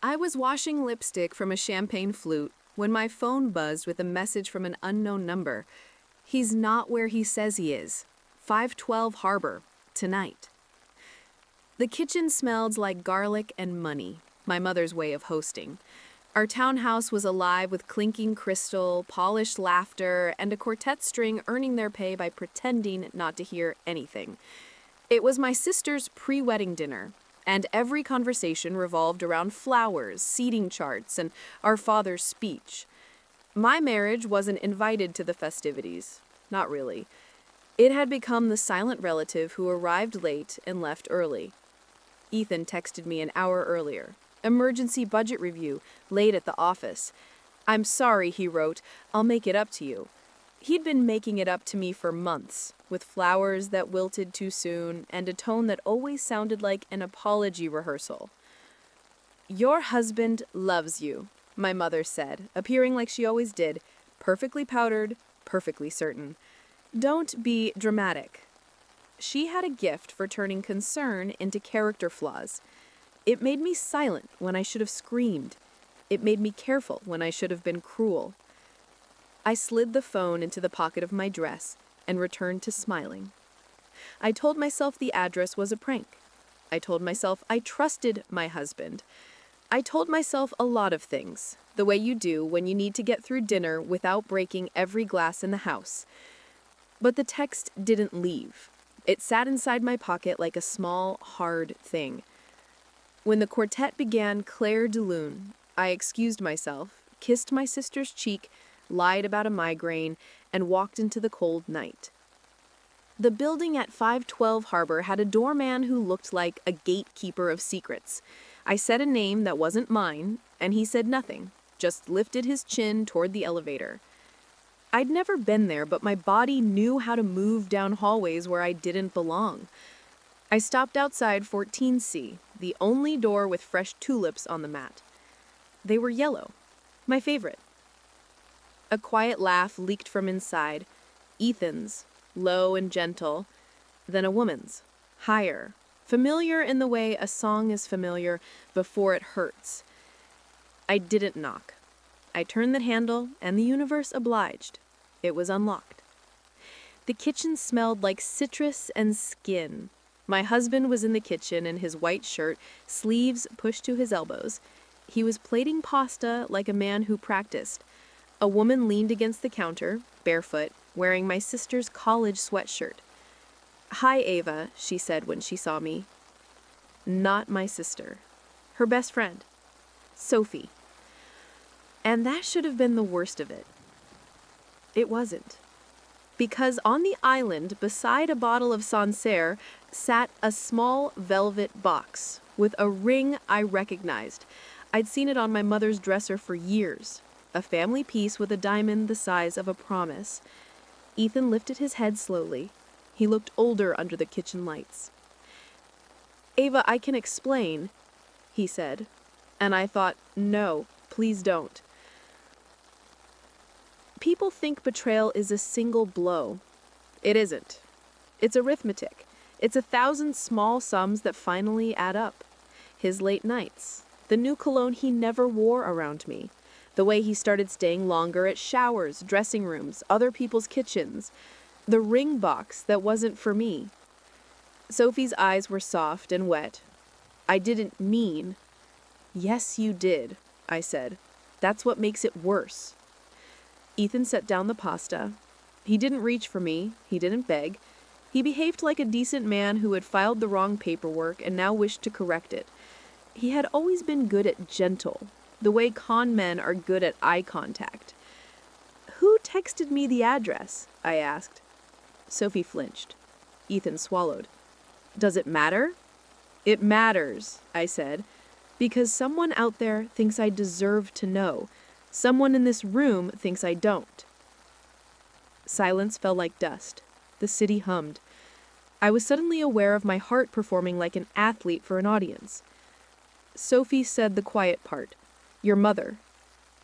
I was washing lipstick from a champagne flute when my phone buzzed with a message from an unknown number. He's not where he says he is. 512 Harbor, tonight. The kitchen smelled like garlic and money, my mother's way of hosting. Our townhouse was alive with clinking crystal, polished laughter, and a quartet string earning their pay by pretending not to hear anything. It was my sister's pre-wedding dinner, and every conversation revolved around flowers, seating charts, and our father's speech. My marriage wasn't invited to the festivities. Not really. It had become the silent relative who arrived late and left early. Ethan texted me an hour earlier. Emergency budget review, late at the office. "I'm sorry," he wrote. "I'll make it up to you." He'd been making it up to me for months, with flowers that wilted too soon and a tone that always sounded like an apology rehearsal. "Your husband loves you," my mother said, appearing like she always did, perfectly powdered, perfectly certain. "Don't be dramatic." She had a gift for turning concern into character flaws. It made me silent when I should have screamed. It made me careful when I should have been cruel. I slid the phone into the pocket of my dress and returned to smiling. I told myself the address was a prank. I told myself I trusted my husband. I told myself a lot of things, the way you do when you need to get through dinner without breaking every glass in the house. But the text didn't leave. It sat inside my pocket like a small, hard thing. When the quartet began Claire de Lune, I excused myself, kissed my sister's cheek, lied about a migraine, and walked into the cold night. The building at 512 Harbor had a doorman who looked like a gatekeeper of secrets. I said a name that wasn't mine, and he said nothing, just lifted his chin toward the elevator. I'd never been there, but my body knew how to move down hallways where I didn't belong. I stopped outside 14C, the only door with fresh tulips on the mat. They were yellow, my favorite. A quiet laugh leaked from inside, Ethan's, low and gentle, then a woman's, higher, familiar in the way a song is familiar before it hurts. I didn't knock. I turned the handle, and the universe obliged. It was unlocked. The kitchen smelled like citrus and skin. My husband was in the kitchen in his white shirt, sleeves pushed to his elbows. He was plating pasta like a man who practiced. A woman leaned against the counter, barefoot, wearing my sister's college sweatshirt. "Hi, Ava," she said when she saw me. Not my sister. Her best friend. Sophie. And that should have been the worst of it. It wasn't. Because on the island, beside a bottle of Sancerre, sat a small velvet box with a ring I recognized. I'd seen it on my mother's dresser for years. A family piece with a diamond the size of a promise. Ethan lifted his head slowly. He looked older under the kitchen lights. "Ava, I can explain," he said. And I thought, no, please don't. People think betrayal is a single blow. It isn't. It's arithmetic. It's 1,000 small sums that finally add up. His late nights, the new cologne he never wore around me, the way he started staying longer at showers, dressing rooms, other people's kitchens, the ring box that wasn't for me. Sophie's eyes were soft and wet. "I didn't mean." "Yes, you did," I said. "That's what makes it worse." Ethan set down the pasta. He didn't reach for me. He didn't beg. He behaved like a decent man who had filed the wrong paperwork and now wished to correct it. He had always been good at gentle, the way con men are good at eye contact. "Who texted me the address?" I asked. Sophie flinched. Ethan swallowed. "Does it matter?" "It matters," I said, "because someone out there thinks I deserve to know. Someone in this room thinks I don't." Silence fell like dust. The city hummed. I was suddenly aware of my heart performing like an athlete for an audience. Sophie said the quiet part. "Your mother,"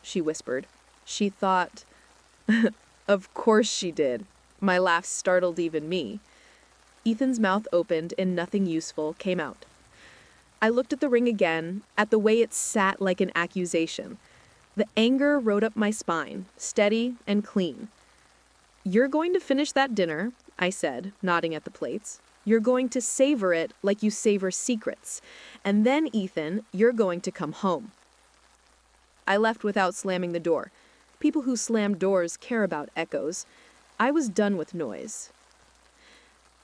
she whispered. She thought... Of course she did. My laugh startled even me. Ethan's mouth opened and nothing useful came out. I looked at the ring again, at the way it sat like an accusation. The anger rode up my spine, steady and clean. "You're going to finish that dinner," I said, nodding at the plates. "You're going to savor it like you savor secrets. And then, Ethan, you're going to come home." I left without slamming the door. People who slam doors care about echoes. I was done with noise.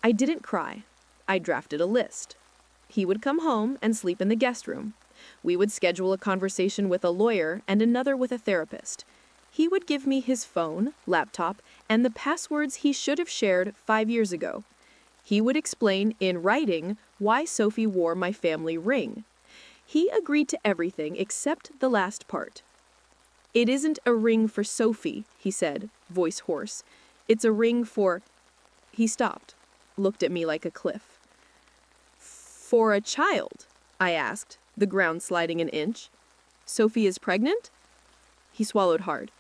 I didn't cry. I drafted a list. He would come home and sleep in the guest room. We would schedule a conversation with a lawyer and another with a therapist. He would give me his phone, laptop, and the passwords he should have shared 5 years ago. He would explain in writing why Sophie wore my family ring. He agreed to everything except the last part. "It isn't a ring for Sophie," he said, voice hoarse. "It's a ring for—" He stopped, looked at me like a cliff. "For a child?" I asked, the ground sliding an inch. "Sophie is pregnant?" He swallowed hard.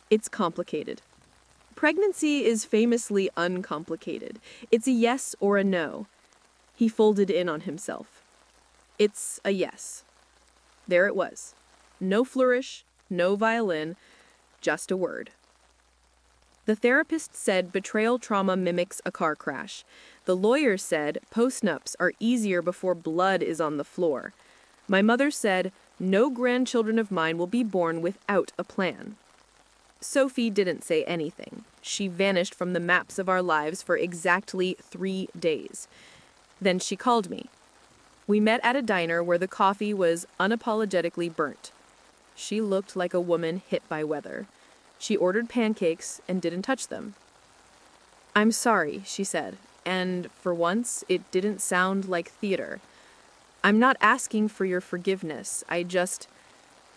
"It's complicated. Pregnancy is famously uncomplicated. It's a yes or a no." He folded in on himself. "It's a yes." There it was. No flourish, no violin, just a word. The therapist said betrayal trauma mimics a car crash. The lawyer said postnups are easier before blood is on the floor. My mother said no grandchildren of mine will be born without a plan. Sophie didn't say anything. She vanished from the maps of our lives for exactly 3 days. Then she called me. We met at a diner where the coffee was unapologetically burnt. She looked like a woman hit by weather. She ordered pancakes and didn't touch them. "I'm sorry," she said, and for once it didn't sound like theater. "I'm not asking for your forgiveness.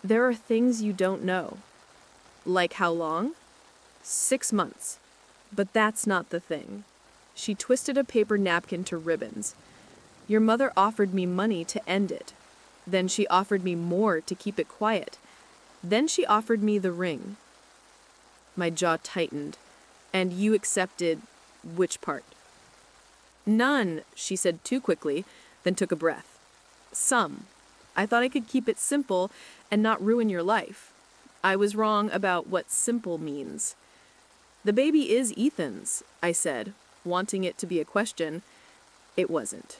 There are things you don't know." "Like how long?" 6 months. But that's not the thing. She twisted a paper napkin to ribbons. "Your mother offered me money to end it. Then she offered me more to keep it quiet. Then she offered me the ring." My jaw tightened. "And you accepted which part?" "None," she said too quickly, then took a breath. "Some. I thought I could keep it simple and not ruin your life. I was wrong about what simple means." "The baby is Ethan's," I said, wanting it to be a question. It wasn't.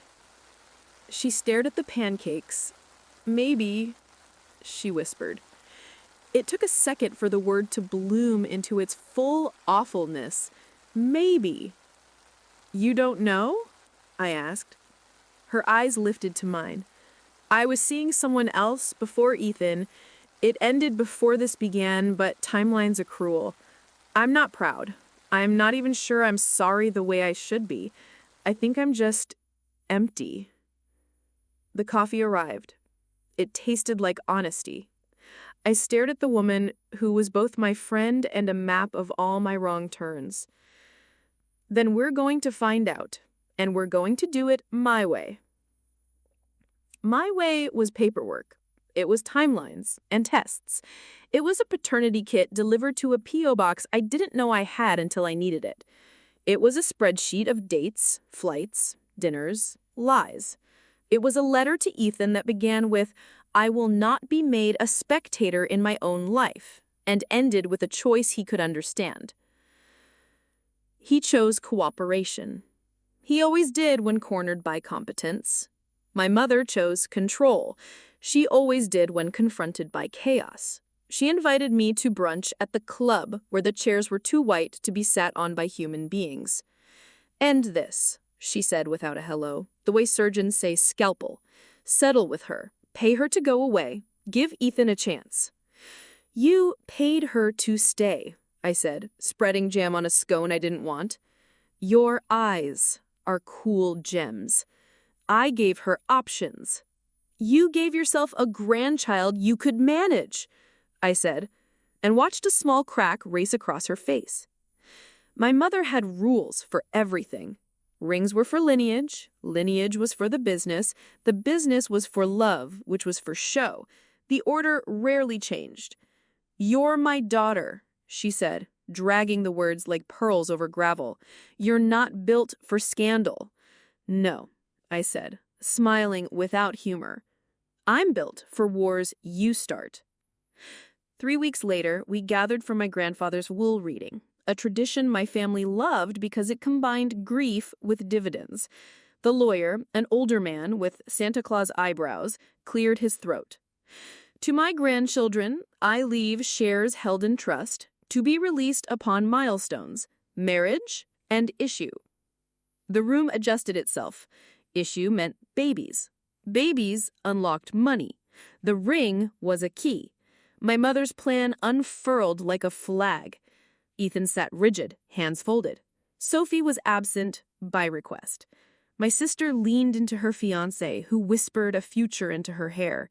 She stared at the pancakes. "Maybe," she whispered. It took a second for the word to bloom into its full awfulness. "Maybe." "You don't know?" I asked. Her eyes lifted to mine. "I was seeing someone else before Ethan. It ended before this began, but timelines are cruel. I'm not proud. I'm not even sure I'm sorry the way I should be. I think I'm just empty." The coffee arrived. It tasted like honesty. I stared at the woman who was both my friend and a map of all my wrong turns. "Then we're going to find out, and we're going to do it my way." My way was paperwork. It was timelines and tests. It was a paternity kit delivered to a P.O. box I didn't know I had until I needed it. It was a spreadsheet of dates, flights, dinners, lies. It was a letter to Ethan that began with, "I will not be made a spectator in my own life," and ended with a choice he could understand. He chose cooperation. He always did when cornered by competence. My mother chose control. She always did when confronted by chaos. She invited me to brunch at the club where the chairs were too white to be sat on by human beings. "End this," she said without a hello, the way surgeons say scalpel. "Settle with her. Pay her to go away. Give Ethan a chance." "You paid her to stay," I said, spreading jam on a scone I didn't want. "Your eyes are cool gems. I gave her options. You gave yourself a grandchild you could manage," I said, and watched a small crack race across her face. My mother had rules for everything. Rings were for lineage was for the business was for love, which was for show. The order rarely changed. "You're my daughter," she said, dragging the words like pearls over gravel. "You're not built for scandal." "No," I said, smiling without humor. I'm built for wars you start. 3 weeks later, we gathered for my grandfather's wool reading, a tradition my family loved because it combined grief with dividends. The lawyer, an older man with Santa Claus eyebrows, cleared his throat. To my grandchildren, I leave shares held in trust to be released upon milestones, marriage, and issue. The room adjusted itself. Issue meant babies. Babies unlocked money. The ring was a key. My mother's plan unfurled like a flag. Ethan sat rigid, hands folded. Sophie was absent by request. My sister leaned into her fiancé, who whispered a future into her hair.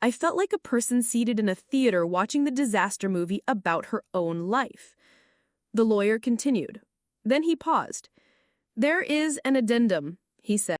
I felt like a person seated in a theater watching the disaster movie about her own life. The lawyer continued. Then he paused. There is an addendum, he said.